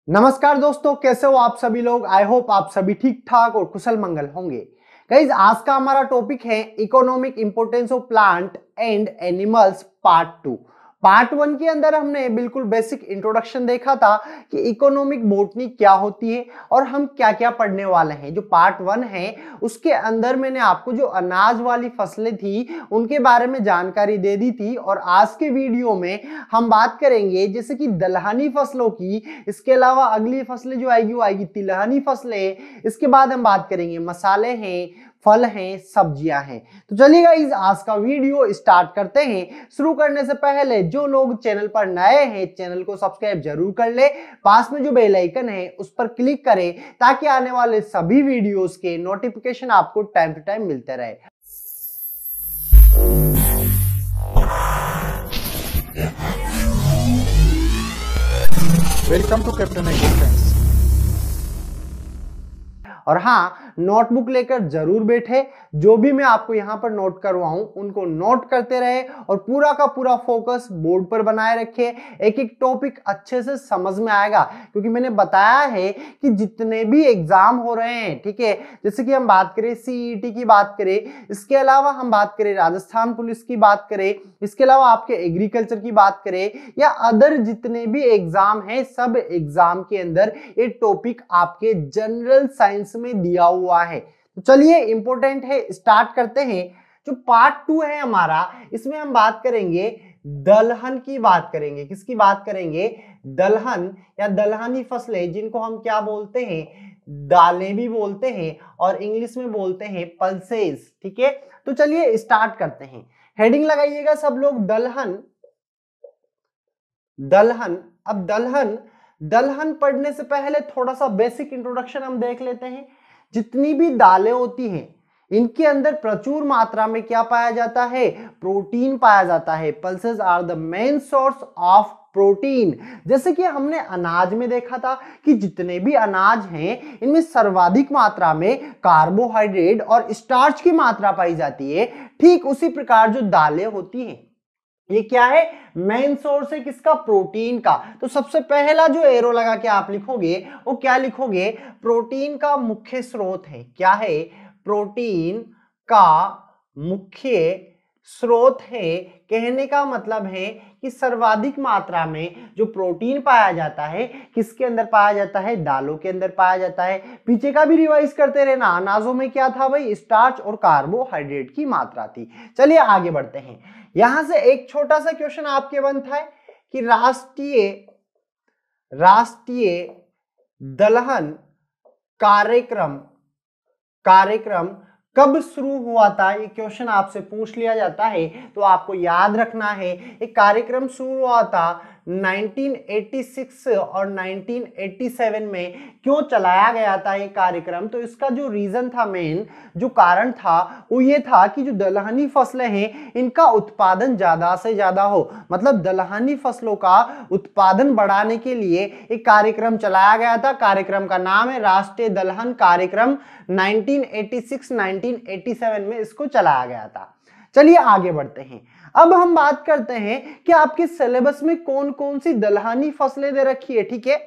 नमस्कार दोस्तों, कैसे हो आप सभी लोग। आई होप आप सभी ठीक ठाक और कुशल मंगल होंगे। गाइज, आज का हमारा टॉपिक है economic importance of plant and animals part 2। Part 1 के अंदर हमने बिल्कुल बेसिक इंट्रोडक्शन देखा था कि इकोनॉमिक बॉटनी क्या होती है और हम क्या क्या पढ़ने वाले हैं। जो पार्ट 1 है उसके अंदर मैंने आपको जो अनाज वाली फसलें थी उनके बारे में जानकारी दे दी थी, और आज के वीडियो में हम बात करेंगे जैसे कि दलहनी फसलों की। इसके अलावा अगली फसलें जो आएगी वो आएगी तिलहनी फसलें। इसके बाद हम बात करेंगे मसाले हैं, फल हैं, सब्जियां हैं। तो चलिए गाइस, आज का वीडियो स्टार्ट करते हैं। शुरू करने से पहले जो लोग चैनल पर नए हैं चैनल को सब्सक्राइब जरूर कर ले। पास में जो बेल आइकन है उस पर क्लिक करें ताकि आने वाले सभी वीडियोस के नोटिफिकेशन आपको टाइम टू टाइम मिलते रहे। Welcome to captain agriculture. और हाँ, नोटबुक लेकर जरूर बैठे। जो भी मैं आपको यहाँ पर नोट करवाऊं उनको नोट करते रहे और पूरा का पूरा फोकस बोर्ड पर बनाए रखे। एक एक टॉपिक अच्छे से समझ में आएगा, क्योंकि मैंने बताया है कि जितने भी एग्जाम हो रहे हैं, ठीक है, जैसे कि हम बात करें सीईटी की बात करें, इसके अलावा हम बात करें राजस्थान पुलिस की बात करें, इसके अलावा आपके एग्रीकल्चर की बात करें या अदर जितने भी एग्जाम हैं, सब एग्जाम के अंदर ये टॉपिक आपके जनरल साइंस में दिया हुआ है। तो चलिए, इंपॉर्टेंट है, स्टार्ट करते हैं। जो पार्ट 2 है हमारा, इसमें हम बात करेंगे दलहन की बात करेंगे। किसकी बात करेंगे? दलहन या दलहनी फसलें, जिनको हम क्या बोलते हैं? दालें भी बोलते हैं और इंग्लिश में बोलते हैं पल्सेस। ठीक है, तो चलिए स्टार्ट करते हैं। हेडिंग लगाइएगा सब लोग, दलहन। दलहन। अब दलहन दलहन पढ़ने से पहले थोड़ा सा बेसिक इंट्रोडक्शन हम देख लेते हैं। जितनी भी दालें होती हैं इनके अंदर प्रचुर मात्रा में क्या पाया जाता है? प्रोटीन पाया जाता है। Pulses are the main source of protein. जैसे कि हमने अनाज में देखा था कि जितने भी अनाज हैं इनमें सर्वाधिक मात्रा में कार्बोहाइड्रेट और स्टार्च की मात्रा पाई जाती है। ठीक उसी प्रकार जो दालें होती हैं, ये क्या है? मेन सोर्स है किसका? प्रोटीन का। तो सबसे पहला जो एरो लगा के आप लिखोगे वो क्या लिखोगे? प्रोटीन का मुख्य स्रोत है। क्या है? प्रोटीन का मुख्य स्रोत है। कहने का मतलब है कि सर्वाधिक मात्रा में जो प्रोटीन पाया जाता है किसके अंदर पाया जाता है? दालों के अंदर पाया जाता है। पीछे का भी रिवाइज करते रहना। अनाजों में क्या था भाई? स्टार्च और कार्बोहाइड्रेट की मात्रा थी। चलिए आगे बढ़ते हैं। यहां से एक छोटा सा क्वेश्चन आपके बनता है कि राष्ट्रीय दलहन कार्यक्रम कार्यक्रम कब शुरू हुआ था? ये क्वेश्चन आपसे पूछ लिया जाता है, तो आपको याद रखना है एक कार्यक्रम शुरू हुआ था 1986 और 1987 में। क्यों चलाया गया था ये कार्यक्रम? तो इसका जो रीजन था, मेन जो कारण था वो ये था कि जो दलहनी फसलें हैं इनका उत्पादन ज्यादा से ज्यादा हो। मतलब दलहनी फसलों का उत्पादन बढ़ाने के लिए एक कार्यक्रम चलाया गया था। कार्यक्रम का नाम है राष्ट्रीय दलहन कार्यक्रम। 1986-1987 में इसको चलाया गया था। चलिए आगे बढ़ते हैं। अब हम बात करते हैं कि आपके सिलेबस में कौन कौन सी दलहनी फसलें दे रखी है। ठीक है,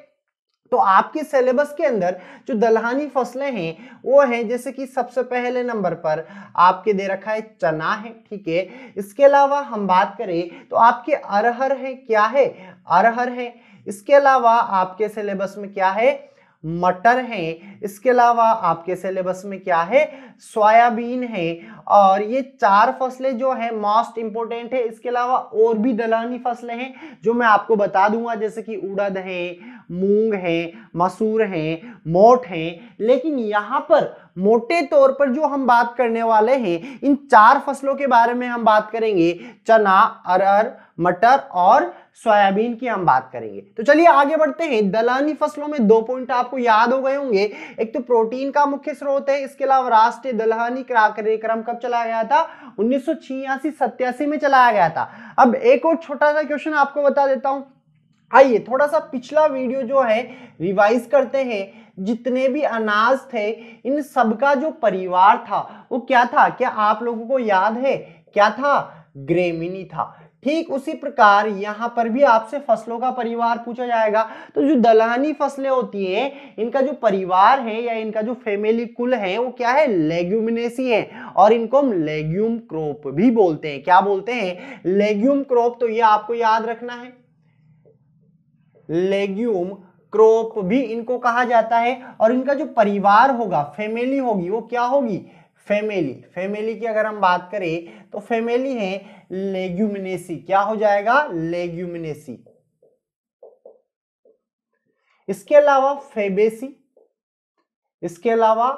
तो आपके सिलेबस के अंदर जो दलहनी फसलें हैं वो हैं, जैसे कि सबसे पहले नंबर पर आपके दे रखा है चना है। ठीक है, इसके अलावा हम बात करें तो आपके अरहर है। क्या है? अरहर है। इसके अलावा आपके सिलेबस में क्या है? मटर है। इसके अलावा आपके सिलेबस में क्या है? सोयाबीन है। और ये चार फसलें जो है मोस्ट इंपोर्टेंट है। इसके अलावा और भी दलहनी फसलें हैं जो मैं आपको बता दूंगा, जैसे कि उड़द है, मूंग है, मसूर है, मोठ है। लेकिन यहां पर मोटे तौर पर जो हम बात करने वाले हैं, इन चार फसलों के बारे में हम बात करेंगे। चना, अरहर, मटर और सोयाबीन की हम बात करेंगे। तो चलिए आगे बढ़ते हैं। दलहनी फसलों में दो पॉइंट आपको याद हो गए होंगे। एक तो प्रोटीन का मुख्य स्रोत है। इसके अलावा राष्ट्रीय दलहनी कार्यक्रम कब चलाया गया था? 1986-87 में चलाया गया था। अब एक और छोटा सा क्वेश्चन आपको बता देता हूं। आइए थोड़ा सा पिछला वीडियो जो है रिवाइज करते हैं। जितने भी अनाज थे इन सबका जो परिवार था वो क्या था? क्या आप लोगों को याद है? क्या था? ग्रेमिनी था। ठीक उसी प्रकार यहां पर भी आपसे फसलों का परिवार पूछा जाएगा। तो जो दलहनी फसलें होती हैं इनका जो परिवार है या इनका जो फैमिली कुल है वो क्या है, लेग्यूमिनेसी है, और इनको हम लेग्यूम क्रॉप भी बोलते हैं। क्या बोलते हैं, लेग्यूम क्रॉप। तो ये आपको याद रखना है, लेग्यूम क्रॉप भी इनको कहा जाता है। और इनका जो परिवार होगा, फैमिली होगी, वो क्या होगी, फैमिली। फैमिली की अगर हम बात करें तो फैमिली है लेग्यूमिनेसी। क्या हो जाएगा, लेग्यूमिनेसी। इसके अलावा फेबेसी, इसके अलावा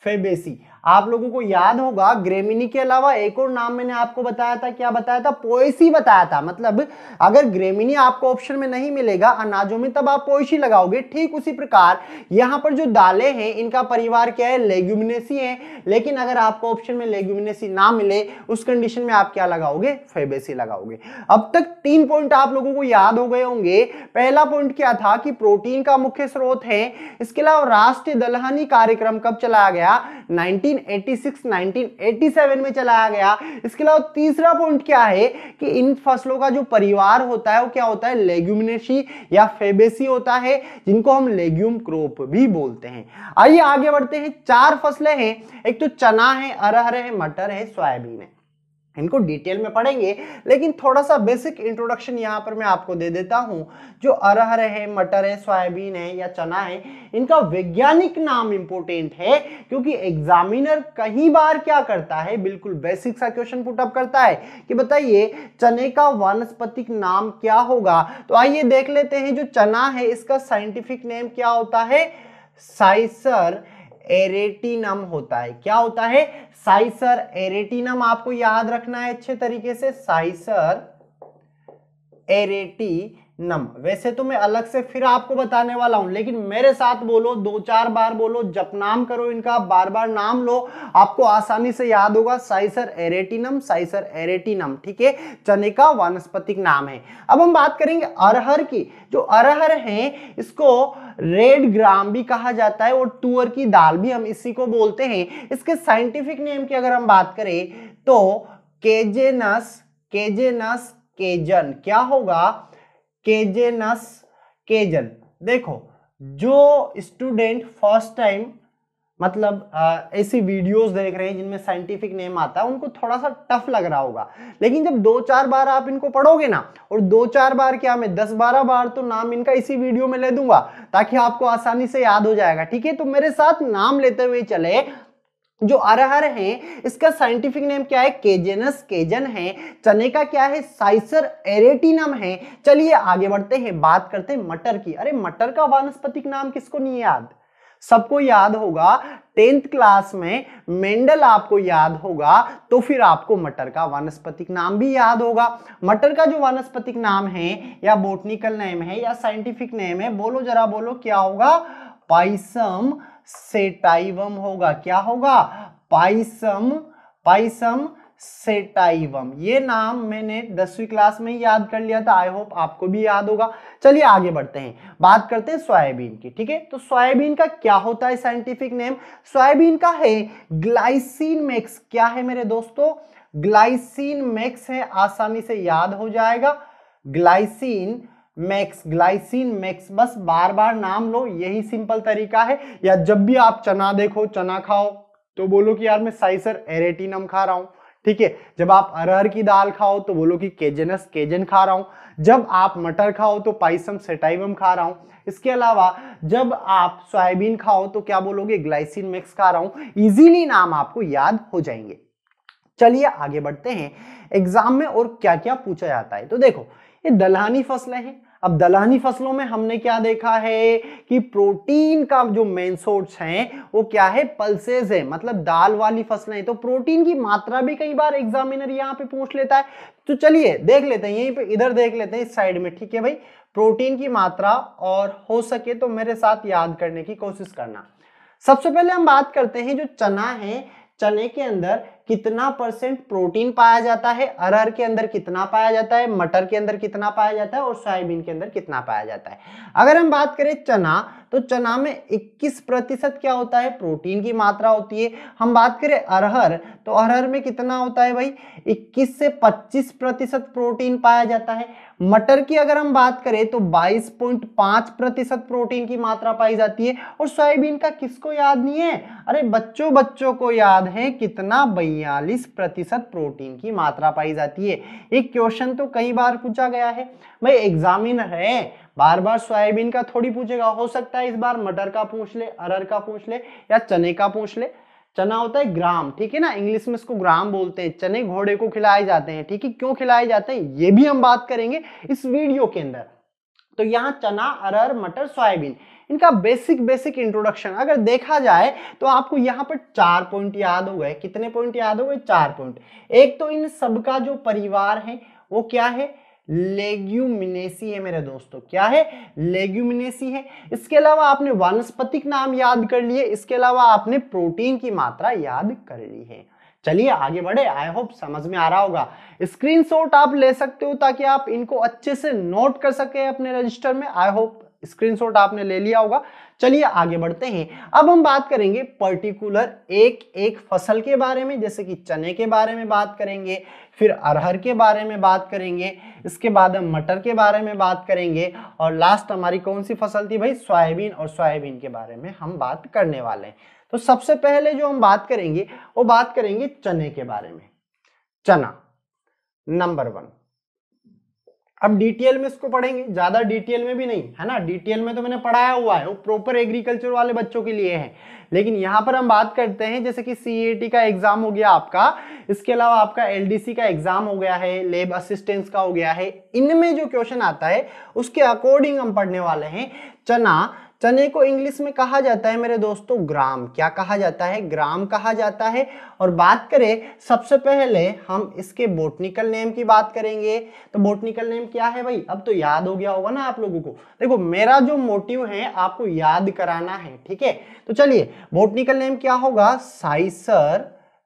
फेबेसी। आप लोगों को याद होगा ग्रेमिनी के अलावा एक और नाम मैंने आपको बताया था, क्या बताया था, पोएसी बताया था। मतलब अगर ग्रेमिनी आपको ऑप्शन में नहीं मिलेगा अनाजों में तब आप पोएसी लगाओगे। ठीक उसी प्रकार यहां पर जो दालें हैं इनका परिवार क्या है, लेग्यूमिनेसी है। लेकिन अगर आपको ऑप्शन में लेग्यूमिनेसी ना मिले उस कंडीशन में आप क्या लगाओगे, फेबेसी लगाओगे। अब तक 3 पॉइंट आप लोगों को याद हो गए होंगे। पहला पॉइंट क्या था कि प्रोटीन का मुख्य स्रोत है। इसके अलावा राष्ट्रीय दलहनी कार्यक्रम कब चलाया गया, 1986-1987 में चलाया गया। इसके अलावा तीसरा पॉइंट क्या है कि इन फसलों का जो परिवार होता है वो क्या होता है, लेग्यूमिनेसी या फेबेसी होता है, जिनको हम लेग्यूम क्रॉप भी बोलते हैं। आइए आगे बढ़ते हैं। 4 फसलें हैं, एक तो चना है, अरहर है, मटर है, सोयाबीन है। इनको डिटेल में पढ़ेंगे, लेकिन थोड़ा सा बेसिक इंट्रोडक्शन यहां पर मैं आपको दे देता हूं। जो अरहर है, मटर है, सोयाबीन है या चना है, इनका वैज्ञानिक नाम इंपॉर्टेंट है, क्योंकि एग्जामिनर कई बार क्या करता है, बिल्कुल बेसिक सा क्वेश्चन पुटअप करता है कि बताइए चने का वानस्पतिक नाम क्या होगा। तो आइए देख लेते हैं। जो चना है इसका साइंटिफिक नेम क्या होता है, साइसर एरेटिनम होता है। क्या होता है, साइसर एरेटिनम। आपको याद रखना है अच्छे तरीके से, साइसर एरेटिनम। वैसे तो मैं अलग से फिर आपको बताने वाला हूं, लेकिन मेरे साथ बोलो, 2-4 बार बोलो, जपनाम करो इनका, बार बार नाम लो, आपको आसानी से याद होगा। साइसर एरेटिनम, साइसर एरेटिनम, ठीक है, चने का वानस्पतिक नाम है। अब हम बात करेंगे अरहर की। जो अरहर है इसको रेड ग्राम भी कहा जाता है और तुअर की दाल भी हम इसी को बोलते हैं। इसके साइंटिफिक नेम की अगर हम बात करें तो केजेनस, केजेनस केजन। क्या होगा, केजेनस केजन। देखो जो स्टूडेंट फर्स्ट टाइम मतलब ऐसी वीडियोस देख रहे हैं जिनमें साइंटिफिक नेम आता है, उनको थोड़ा सा टफ लग रहा होगा, लेकिन जब 2-4 बार आप इनको पढ़ोगे ना, और 2-4 बार क्या, मैं 10-12 बार तो नाम इनका इसी वीडियो में ले दूंगा, ताकि आपको आसानी से याद हो जाएगा। ठीक है, तो मेरे साथ नाम लेते हुए चले। जो अरहर है इसका साइंटिफिक नेम क्या है, केजेनस केजन है। चने का क्या है, साइसर एरेटिनम है। चलिए आगे बढ़ते हैं, बात करते हैं मटर की। अरे मटर का वानस्पतिक नाम किसको नहीं याद, सबको याद होगा। 10th क्लास में मेंडल आपको याद होगा, तो फिर आपको मटर का वानस्पतिक नाम भी याद होगा। मटर का जो वानस्पतिक नाम है या बोटनिकल नेम है या साइंटिफिक नेम है, बोलो जरा बोलो, क्या होगा, पाइसम सेटाइवम होगा। क्या होगा, पाइसम, पाइसम सेटाइवम। ये नाम मैंने 10वीं क्लास में ही याद कर लिया था, आई होप आपको भी याद होगा। चलिए आगे बढ़ते हैं, बात करते हैं सोयाबीन की। ठीक है, तो सोयाबीन का क्या होता है साइंटिफिक नेम, सोयाबीन का है ग्लाइसिन मैक्स। क्या है मेरे दोस्तों, ग्लाइसिन मैक्स है, आसानी से याद हो जाएगा, ग्लाइसिन मैक्स, ग्लाइसिन मैक्स। बस बार बार नाम लो, यही सिंपल तरीका है। या जब भी आप चना देखो, चना खाओ, तो बोलो कि यार मैं साइसर एरेटिनम खा रहा हूं। ठीक है, जब आप अरहर की दाल खाओ तो बोलो कि केजेनस केजन खा रहा हूं। जब आप मटर खाओ तो पाइसम सेटाइवम खा रहा हूं। इसके अलावा जब आप सोयाबीन खाओ तो क्या बोलोगे, ग्लाइसिन मैक्स खा रहा हूं। इजीली नाम आपको याद हो जाएंगे। चलिए आगे बढ़ते हैं, एग्जाम में और क्या क्या पूछा जाता है। तो देखो ये दलहनी फसलें हैं। अब दलहनी फसलों में हमने क्या देखा है कि प्रोटीन का जो मेन सोर्स है वो क्या है, पल्सेस है, मतलब दाल वाली फसलें। तो प्रोटीन की मात्रा भी कई बार एग्जामिनर यहाँ पे पूछ लेता है। तो चलिए देख लेते हैं, यहीं पे इधर देख लेते हैं इस साइड में। ठीक है भाई, प्रोटीन की मात्रा, और हो सके तो मेरे साथ याद करने की कोशिश करना। सबसे पहले हम बात करते हैं जो चना है, चने के अंदर कितना परसेंट प्रोटीन पाया जाता है, अरहर के अंदर कितना पाया जाता है, मटर के अंदर कितना पाया जाता है और सोयाबीन के अंदर कितना पाया जाता है। अगर हम बात करें चना, तो चना में 21% क्या होता है, प्रोटीन की मात्रा होती है। हम बात करें अरहर, तो अरहर में कितना होता है भाई, 21 से 25% प्रोटीन पाया जाता है। मटर की अगर हम बात करें तो 22.5% प्रोटीन की मात्रा पाई जाती है। और सोयाबीन का किसको याद नहीं है, अरे बच्चों को याद है कितना, 42% प्रोटीन की मात्रा पाई जाती है। एक क्वेश्चन तो कई बार पूछा गया है भाई, एग्जामिनर है, बार बार सोयाबीन का थोड़ी पूछेगा, हो सकता है इस बार मटर का पूछ ले, अरहर का पूछ ले या चने का पूछ ले। चना होता है ग्राम, ठीक है ना, इंग्लिश में इसको ग्राम बोलते हैं। चने घोड़े को खिलाए जाते हैं, ठीक है, क्यों खिलाए जाते हैं ये भी हम बात करेंगे इस वीडियो के अंदर। तो यहाँ चना, अरहर, मटर, सोयाबीन, इनका बेसिक इंट्रोडक्शन अगर देखा जाए तो आपको यहाँ पर 4 पॉइंट याद हो गए। कितने पॉइंट याद हो गए, 4 पॉइंट। एक तो इन सबका जो परिवार है वो क्या है, लेग्यूमिनेसी है मेरे दोस्तों, क्या है, लेग्यूमिनेसी है। इसके अलावा आपने वानस्पतिक नाम याद कर लिए, इसके अलावा आपने प्रोटीन की मात्रा याद कर ली है। चलिए आगे बढ़े, आई होप समझ में आ रहा होगा। स्क्रीनशॉट आप ले सकते हो ताकि आप इनको अच्छे से नोट कर सके अपने रजिस्टर में। आई होप स्क्रीनशॉट आपने ले लिया होगा। चलिए आगे बढ़ते हैं। अब हम बात करेंगे पर्टिकुलर एक एक फसल के बारे में, जैसे कि चने के बारे में बात करेंगे, फिर अरहर के बारे में बात करेंगे, इसके बाद हम मटर के बारे में बात करेंगे, और लास्ट हमारी कौन सी फसल थी भाई, सोयाबीन, और सोयाबीन के बारे में हम बात करने वाले हैं। तो सबसे पहले जो हम बात करेंगे वो बात करेंगे चने के बारे में। चना नंबर 1। अब डिटेल में इसको पढ़ेंगे, ज्यादा डिटेल में भी नहीं है ना, डिटेल में तो मैंने पढ़ाया हुआ है, वो प्रॉपर एग्रीकल्चर वाले बच्चों के लिए है। लेकिन यहां पर हम बात करते हैं जैसे कि सीएटी का एग्जाम हो गया आपका, इसके अलावा आपका एलडीसी का एग्जाम हो गया है, लेब असिस्टेंस का हो गया है, इनमें जो क्वेश्चन आता है उसके अकॉर्डिंग हम पढ़ने वाले हैं। चने को इंग्लिश में कहा जाता है मेरे दोस्तों ग्राम। क्या कहा जाता है, ग्राम कहा जाता है। और बात करें सबसे पहले हम इसके बोटनिकल नेम की बात करेंगे। तो बोटनिकल नेम क्या है भाई, अब तो याद हो गया होगा ना आप लोगों को। देखो मेरा जो मोटिव है आपको याद कराना है, ठीक है। तो चलिए बोटनिकल नेम क्या होगा,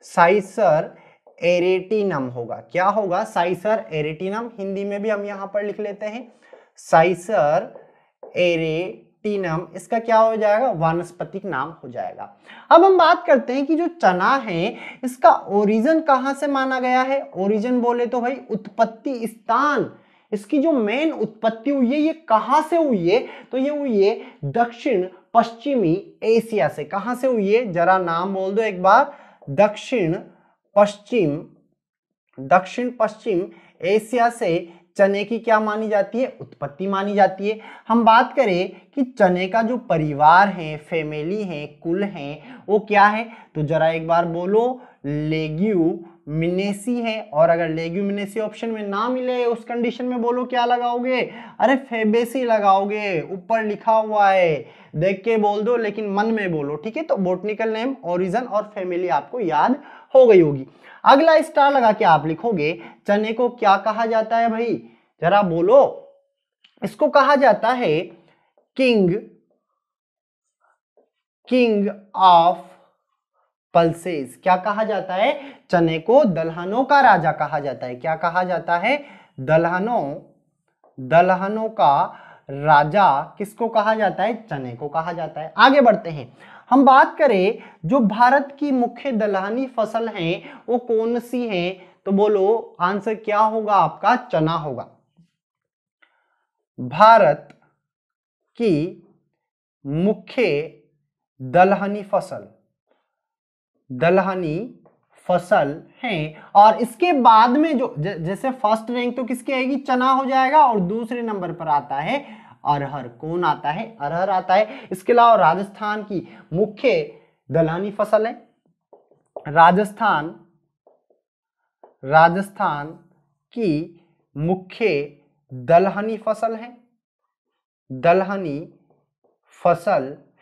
साइसर एरेटिनम होगा। क्या होगा, साइसर एरेटिनम। हिंदी में भी हम यहां पर लिख लेते हैं साइसर एरेटिनम। इसका क्या हो जाएगा, वानस्पतिक नाम हो जाएगा। अब हम बात करते हैं कि जो चना है इसका ओरिजिन कहां से माना गया है। ओरिजिन बोले तो भाई उत्पत्ति स्थान, इसकी जो मेन उत्पत्ति हुई है ये कहां से हुई है, तो ये हुई है दक्षिण पश्चिमी एशिया से। कहां से हुई है, जरा नाम बोल दो एक बार, दक्षिण पश्चिम एशिया से चने की क्या मानी जाती है, उत्पत्ति मानी जाती है। हम बात करें कि चने का जो परिवार है, फैमिली है, कुल है, वो क्या है, तो जरा एक बार बोलो, लेग्यूमिनेसी है। और अगर लेग्यूमिनेसी ऑप्शन में ना मिले उस कंडीशन में बोलो क्या लगाओगे, अरे फेबेसी लगाओगे, ऊपर लिखा हुआ है, देख के बोल दो लेकिन मन में बोलो, ठीक है। तो बोटनिकल नेम, ओरिजिन और फैमिली आपको याद हो गई होगी। अगला स्टार लगा के आप लिखोगे चने को क्या कहा जाता है भाई, जरा बोलो। इसको कहा जाता है किंग ऑफ पल्सेस। क्या कहा जाता है, चने को दलहनों का राजा कहा जाता है। क्या कहा जाता है, दलहनों का राजा किसको कहा जाता है, चने को कहा जाता है। आगे बढ़ते हैं, हम बात करें जो भारत की मुख्य दलहनी फसल है वो कौन सी है, तो बोलो आंसर क्या होगा आपका, चना होगा। भारत की मुख्य दलहनी फसल है। और इसके बाद में जो जैसे फर्स्ट रैंक तो किसकी आएगी, चना हो जाएगा, और दूसरे नंबर पर आता है अरहर। कौन आता है, अरहर आता है। इसके अलावा राजस्थान की मुख्य दलहनी फसल है, राजस्थान की मुख्य दलहनी फसल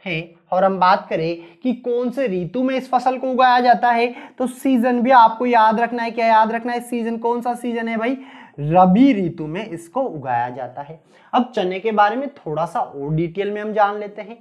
है। और हम बात करें कि कौन से ऋतु में इस फसल को उगाया जाता है, तो सीजन भी आपको याद रखना है। क्या याद रखना है, सीजन कौन सा सीजन है भाई, रबी ऋतु में इसको उगाया जाता है। अब चने के बारे में थोड़ा सा और डिटेल में हम जान लेते हैं।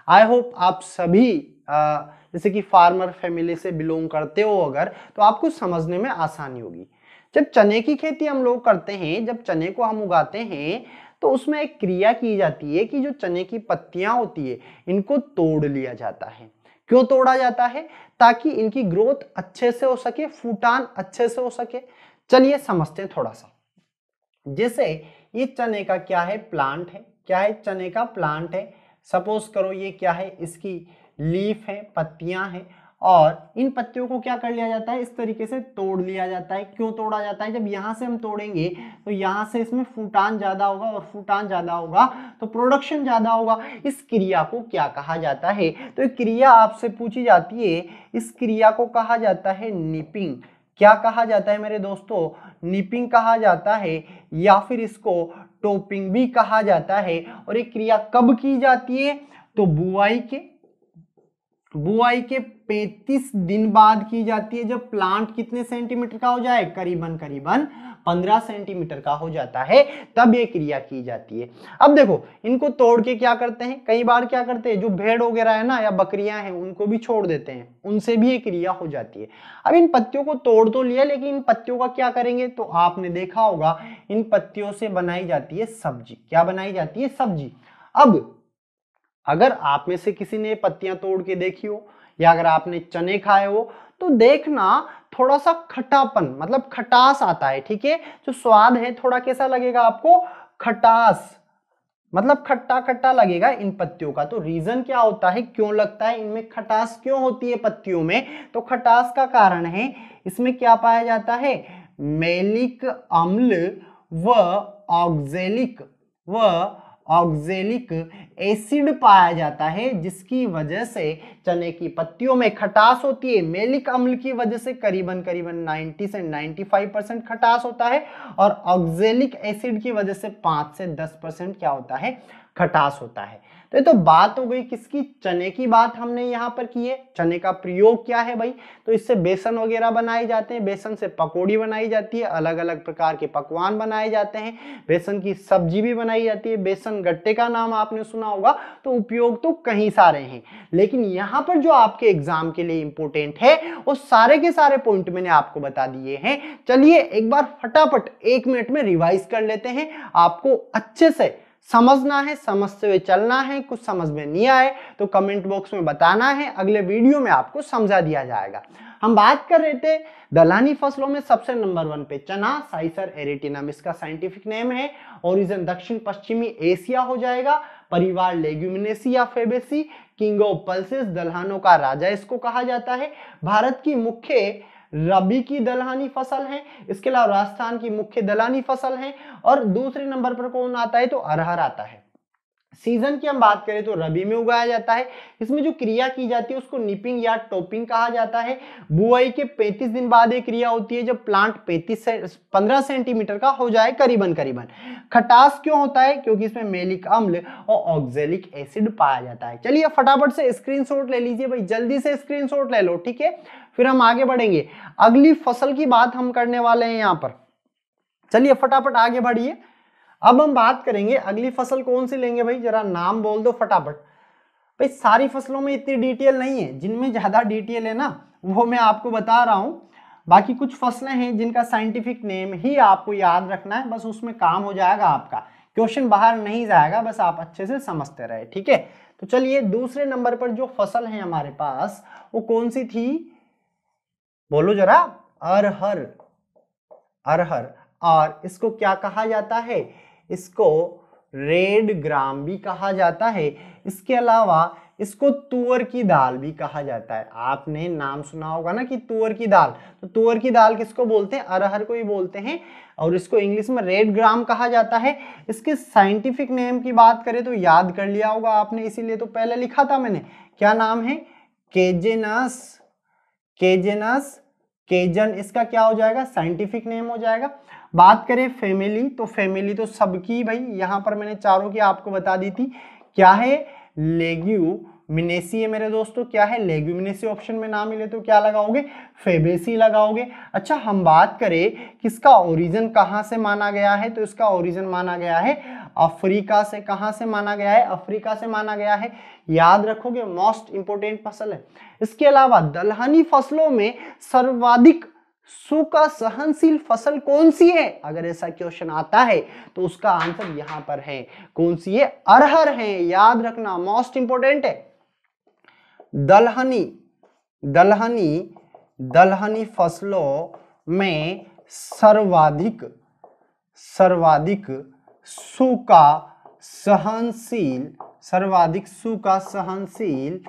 आई होप आप सभी जैसे कि फार्मर फैमिली से बिलोंग करते हो अगर, तो आपको समझने में आसानी होगी। जब चने की खेती हम लोग करते हैं, जब चने को हम उगाते हैं, तो उसमें एक क्रिया की जाती है कि जो चने की पत्तियां होती है इनको तोड़ लिया जाता है। क्यों तोड़ा जाता है? ताकि इनकी ग्रोथ अच्छे से हो सके, फूटान अच्छे से हो सके। चलिए समझते हैं थोड़ा सा। जैसे ये चने का क्या है, प्लांट है। क्या है? चने का प्लांट है। सपोज करो ये क्या है, इसकी लीफ है, पत्तियां हैं, और इन पत्तियों को क्या कर लिया जाता है, इस तरीके से तोड़ लिया जाता है। क्यों तोड़ा जाता है? जब यहां से हम तोड़ेंगे तो यहां से इसमें फूटान ज्यादा होगा, और फूटान ज्यादा होगा तो प्रोडक्शन ज्यादा होगा। इस क्रिया को क्या कहा जाता है? तो एक क्रिया आपसे पूछी जाती है, इस क्रिया को कहा जाता है निपिंग। क्या कहा जाता है मेरे दोस्तों? निपिंग कहा जाता है, या फिर इसको टोपिंग भी कहा जाता है। और ये क्रिया कब की जाती है? तो बुआई के 35 दिन बाद की जाती है। जब प्लांट कितने सेंटीमीटर का हो जाए, करीबन 15 सेंटीमीटर का हो जाता है, तब ये क्रिया की जाती है। अब देखो, इनको तोड़ के क्या करते हैं, कई बार क्या करते हैं, जो भेड़ वगैरह है ना, या बकरियां हैं, उनको भी छोड़ देते हैं, उनसे भी ये क्रिया हो जाती है। अब इन पत्तियों को तोड़ तो लिया, लेकिन इन पत्तियों का क्या करेंगे? तो आपने देखा होगा इन पत्तियों से बनाई जाती है सब्जी। क्या बनाई जाती है? सब्जी। अब अगर आप में से किसी ने पत्तियां तोड़ के देखी हो, या अगर आपने चने खाए हो, तो देखना थोड़ा सा खटापन, मतलब खटास आता है। ठीक है, जो स्वाद है थोड़ा कैसा लगेगा आपको? खटास, मतलब खट्टा खट्टा लगेगा इन पत्तियों का। तो रीजन क्या होता है, क्यों लगता है इनमें खटास, क्यों होती है पत्तियों में? तो खटास का कारण है, इसमें क्या पाया जाता है? मैलिक अम्ल व ऑक्जेलिक एसिड पाया जाता है, जिसकी वजह से चने की पत्तियों में खटास होती है। मैलिक अम्ल की वजह से करीबन 90 से 95% खटास होता है, और ऑक्जेलिक एसिड की वजह से 5 से 10% क्या होता है? खटास होता है। तो ये तो बात हो गई किसकी? चने की बात हमने यहाँ पर की है। चने का प्रयोग क्या है भाई? तो इससे बेसन वगैरह बनाए जाते हैं, बेसन से पकौड़ी बनाई जाती है, अलग अलग प्रकार के पकवान बनाए जाते हैं, बेसन की सब्जी भी बनाई जाती है, बेसन गट्टे का नाम आपने सुना होगा। तो उपयोग तो कहीं सारे हैं, लेकिन यहाँ पर जो आपके एग्जाम के लिए इंपॉर्टेंट है, वो सारे के सारे पॉइंट मैंने आपको बता दिए हैं। चलिए एक बार फटाफट 1 मिनट में रिवाइज कर लेते हैं। आपको अच्छे से समझना है, समझते हुए चलना है। कुछ समझ में नहीं आए तो कमेंट बॉक्स में बताना है, अगले वीडियो में आपको समझा दिया जाएगा। हम बात कर रहे थे दलहनी फसलों में सबसे नंबर 1 पे चना, साइसर एरिटिनम इसका साइंटिफिक नेम है। ओरिजिन दक्षिण पश्चिमी एशिया हो जाएगा। परिवार लेग्यूमिनेसी या फेबेसी। किंग ऑफ पल्सेस, दलहनों का राजा इसको कहा जाता है। भारत की मुख्य रबी की दलहनी फसल है। इसके अलावा राजस्थान की मुख्य दलहनी फसल है। और दूसरे नंबर पर कौन आता है? तो अरहर आता है। सीजन की हम बात करें तो रबी में उगाया जाता है। इसमें जो क्रिया की जाती है उसको निपिंग या टोपिंग कहा जाता है। बुआई के 35 दिन बाद एक क्रिया होती है, जब प्लांट 15 सेंटीमीटर का हो जाए करीबन। खटास क्यों होता है? क्योंकि इसमें मैलिक अम्ल और ऑक्जेलिक एसिड पाया जाता है। चलिए फटाफट से स्क्रीनशॉट ले लीजिए भाई, जल्दी से स्क्रीनशॉट ले लो, ठीक है। फिर हम आगे बढ़ेंगे, अगली फसल की बात हम करने वाले हैं यहाँ पर। चलिए फटाफट आगे बढ़िए। अब हम बात करेंगे अगली फसल कौन सी लेंगे भाई, जरा नाम बोल दो फटाफट। भाई सारी फसलों में इतनी डिटेल नहीं है, जिनमें ज्यादा डिटेल है ना वो मैं आपको बता रहा हूं। बाकी कुछ फसलें हैं जिनका साइंटिफिक नेम ही आपको याद रखना है, बस उसमें काम हो जाएगा आपका, क्वेश्चन बाहर नहीं जाएगा, बस आप अच्छे से समझते रहे, ठीक है। तो चलिए दूसरे नंबर पर जो फसल है हमारे पास वो कौन सी थी, बोलो जरा। अरहर। और इसको क्या कहा जाता है? इसको रेड ग्राम भी कहा जाता है। इसके अलावा इसको तुअर की दाल भी कहा जाता है। आपने नाम सुना होगा ना कि तुअर की दाल, तो तुअर की दाल किसको बोलते हैं? अरहर को ही बोलते हैं। और इसको इंग्लिश में रेड ग्राम कहा जाता है। इसके साइंटिफिक नेम की बात करें तो याद कर लिया होगा आपने, इसीलिए तो पहले लिखा था मैंने। क्या नाम है? केजन इसका क्या हो जाएगा? साइंटिफिक नेम हो जाएगा। बात करें फैमिली, तो फैमिली तो सबकी भाई यहां पर मैंने चारों की आपको बता दी थी। क्या है? लेग्यूमिनेसी है मेरे दोस्तों। क्या है? लेग्यूमिनेसी। ऑप्शन में ना मिले तो क्या लगाओगे? फेबेसी लगाओगे। अच्छा हम बात करें किसका ओरिजिन कहां से माना गया है, तो इसका ओरिजिन माना गया है अफ्रीका से, कहां से माना गया है? अफ्रीका से माना गया है, याद रखोगे, मोस्ट इंपोर्टेंट फसल है। इसके अलावा दलहनी फसलों में सर्वाधिक सूखा सहनशील फसल कौन सी है? अगर ऐसा क्वेश्चन आता है तो उसका आंसर यहां पर है, कौन सी है? अरहर है, याद रखना, मोस्ट इंपोर्टेंट है। दलहनी दलहनी दलहनी फसलों में सर्वाधिक सूखा सहनशील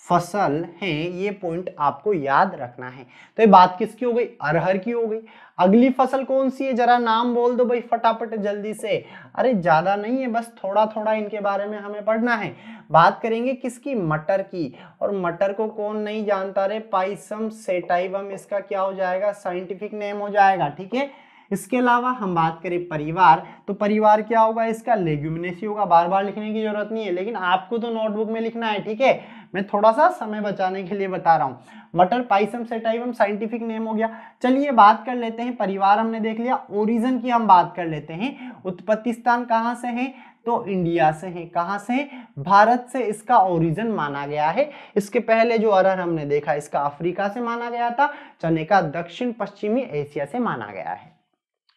फसल है, ये पॉइंट आपको याद रखना है। तो ये बात किसकी हो गई? अरहर की हो गई। अगली फसल कौन सी है? जरा नाम बोल दो भाई फटाफट जल्दी से। अरे ज्यादा नहीं है, बस थोड़ा थोड़ा इनके बारे में हमें पढ़ना है। बात करेंगे किसकी? मटर की। और मटर को कौन नहीं जानता रे? पाइसम सेटाइवम इसका क्या हो जाएगा? साइंटिफिक नेम हो जाएगा, ठीक है। इसके अलावा हम बात करें परिवार, तो परिवार क्या होगा इसका? लेग्यूमिनेसी होगा। बार बार लिखने की जरूरत नहीं है, लेकिन आपको तो नोटबुक में लिखना है, ठीक है। मैं थोड़ा सा समय बचाने के लिए बता रहा हूँ। मटर पाइसम सेटाइवम साइंटिफिक नेम हो गया। चलिए बात कर लेते हैं, परिवार हमने देख लिया। ओरिजिन की हम बात कर लेते हैं। उत्पत्ति स्थान कहाँ से है? तो इंडिया से है। कहाँ से? भारत से इसका ओरिजिन माना गया है। इसके पहले जो अरहर हमने देखा इसका अफ्रीका से माना गया था, चने का दक्षिण पश्चिमी एशिया से माना गया है।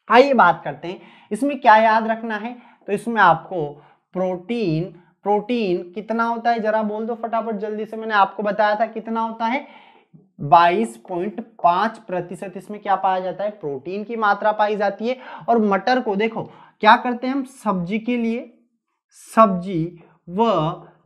आइए बात करते हैं इसमें क्या याद रखना है। तो इसमें आपको प्रोटीन कितना होता है? जरा बोल दो फटाफट जल्दी से। मैंने आपको बताया था कितना होता है? 22.5% इसमें क्या पाया जाता है? प्रोटीन की मात्रा पाई जाती है। और मटर को देखो क्या करते हैं हम? सब्जी के लिए, सब्जी व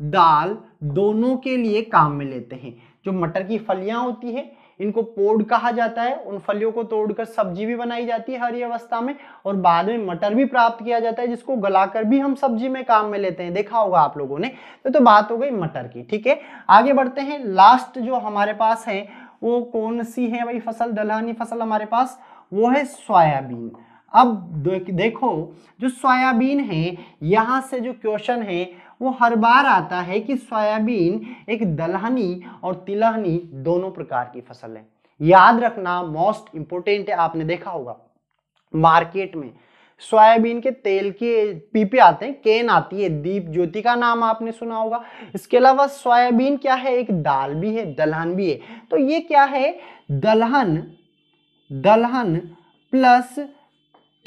दाल दोनों के लिए काम में लेते हैं। जो मटर की फलियां होती है इनको पोड कहा जाता है। उन फलियों को तोड़कर सब्जी भी बनाई जाती है हरी अवस्था में, और बाद में मटर भी प्राप्त किया जाता है जिसको गलाकर भी हम सब्जी में काम में लेते हैं, देखा होगा आप लोगों ने। तो बात हो गई मटर की, ठीक है। आगे बढ़ते हैं। लास्ट जो हमारे पास है वो कौन सी है भाई फसल? दलहनी फसल हमारे पास वो है सोयाबीन। अब देखो जो सोयाबीन है, यहां से जो क्वेश्चन है वो हर बार आता है कि सोयाबीन एक दलहनी और तिलहनी दोनों प्रकार की फसल है। याद रखना, मोस्ट इंपोर्टेंट है। आपने देखा होगा मार्केट में सोयाबीन के तेल के पीपे आते हैं, केन आती है, दीप ज्योति का नाम आपने सुना होगा। इसके अलावा सोयाबीन क्या है? एक दाल भी है, दलहन भी है। तो ये क्या है? दलहन प्लस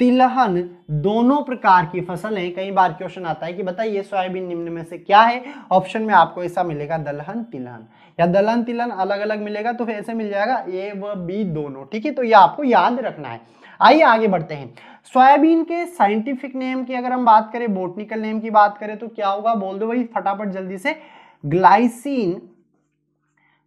तिलहन दोनों प्रकार की फसल है। कई बार क्वेश्चन आता है कि बताइए सोयाबीन निम्न में से क्या है? ऑप्शन में आपको ऐसा मिलेगा दलहन तिलहन, या दलहन तिलहन अलग अलग मिलेगा तो फिर ऐसे मिल जाएगा ए व बी दोनों, ठीक है। तो ये आपको याद रखना है। आइए आगे बढ़ते हैं। सोयाबीन के साइंटिफिक नेम की अगर हम बात करें, बोटनिकल नेम की बात करें तो क्या होगा? बोल दो भाई फटाफट जल्दी से।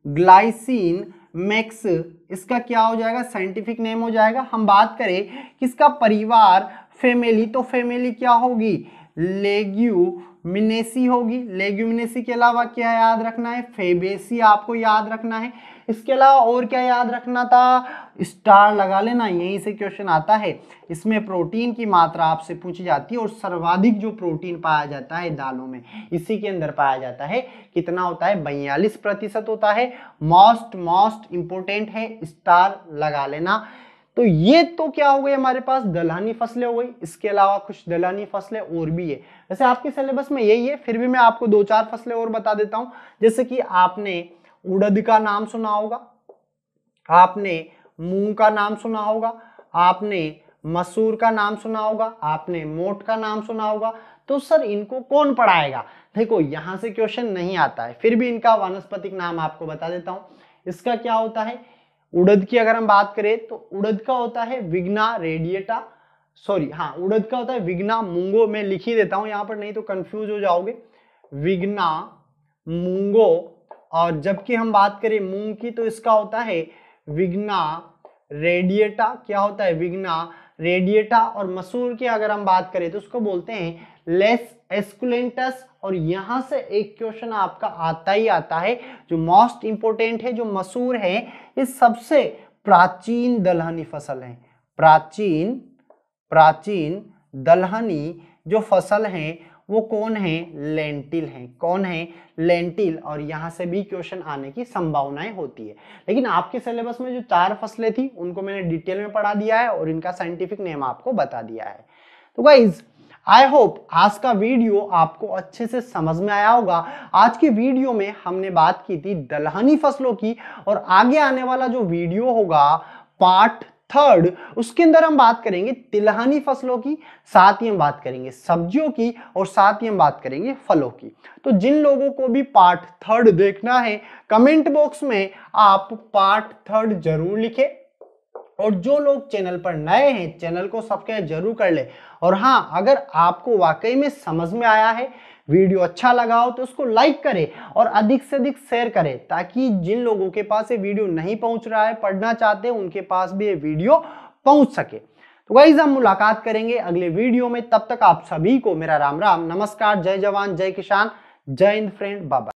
ग्लाइसिन मैक्स इसका क्या हो जाएगा? साइंटिफिक नेम हो जाएगा। हम बात करें किसका? परिवार, फैमिली, तो फैमिली क्या होगी? लेग्यूमिनेसी होगी। लेग्यूमिनेसी के अलावा क्या याद रखना है? फेबेसी आपको याद रखना है। इसके अलावा और क्या याद रखना था? स्टार लगा लेना, यहीं से क्वेश्चन आता है। इसमें प्रोटीन की मात्रा आपसे पूछी जाती है, और सर्वाधिक जो प्रोटीन पाया जाता है दालों में इसी के अंदर पाया जाता है। कितना होता है? 42% होता है। मोस्ट इंपोर्टेंट है, स्टार लगा लेना। तो ये तो क्या हो गई हमारे पास? दलहनी फसलें हो गई। इसके अलावा कुछ दलहनी फसलें और भी है, वैसे आपके सिलेबस में यही है, फिर भी मैं आपको 2-4 फसलें और बता देता हूं। जैसे कि आपने उड़द का नाम सुना होगा, आपने मूंग का नाम सुना होगा, आपने मसूर का नाम सुना होगा, आपने मोट का नाम सुना होगा। तो सर इनको कौन पढ़ाएगा? देखो यहां से क्वेश्चन नहीं आता है, फिर भी इनका वानस्पतिक नाम आपको बता देता हूं। इसका क्या होता है? उड़द की अगर हम बात करें तो उड़द का होता है विग्ना रेडिएटा, उड़द का होता है विग्ना मूंगो। मैं लिख ही देता हूं यहां पर, नहीं तो कंफ्यूज हो जाओगे। विग्ना मूंगो। और जबकि हम बात करें मूंग की तो इसका होता है विग्ना रेडिएटा। क्या होता है? विग्ना रेडिएटा। और मसूर की अगर हम बात करें तो उसको बोलते हैं लेस एस्कुलेंटस। और यहां से एक क्वेश्चन आपका आता ही आता है जो मोस्ट इंपोर्टेंट है। जो मसूर है ये सबसे प्राचीन दलहनी फसल है। प्राचीन दलहनी जो फसल है वो कौन है? लेंटिल है। कौन है? लेंटिल। और यहां से भी क्वेश्चन आने की संभावनाएं होती है। लेकिन आपके सिलेबस में जो 4 फसलें थी उनको मैंने डिटेल में पढ़ा दिया है और इनका साइंटिफिक नेम आपको बता दिया है। तो गाइज आई होप आज का वीडियो आपको अच्छे से समझ में आया होगा। आज की वीडियो में हमने बात की थी दलहनी फसलों की, और आगे आने वाला जो वीडियो होगा पार्ट 3 उसके अंदर हम बात करेंगे तिलहनी फसलों की, साथ ही हम बात करेंगे सब्जियों की, और साथ ही हम बात करेंगे फलों की। तो जिन लोगों को भी पार्ट 3 देखना है कमेंट बॉक्स में आप पार्ट 3 जरूर लिखें, और जो लोग चैनल पर नए हैं चैनल को सब्सक्राइब जरूर कर ले। और हाँ, अगर आपको वाकई में समझ में आया है, वीडियो अच्छा लगा हो तो उसको लाइक करें और अधिक से अधिक शेयर करें, ताकि जिन लोगों के पास ये वीडियो नहीं पहुंच रहा है, पढ़ना चाहते हैं, उनके पास भी ये वीडियो पहुंच सके। तो गाइस हम मुलाकात करेंगे अगले वीडियो में, तब तक आप सभी को मेरा राम राम, नमस्कार, जय जवान जय किसान, जय हिंद फ्रेंड, बाय बाय।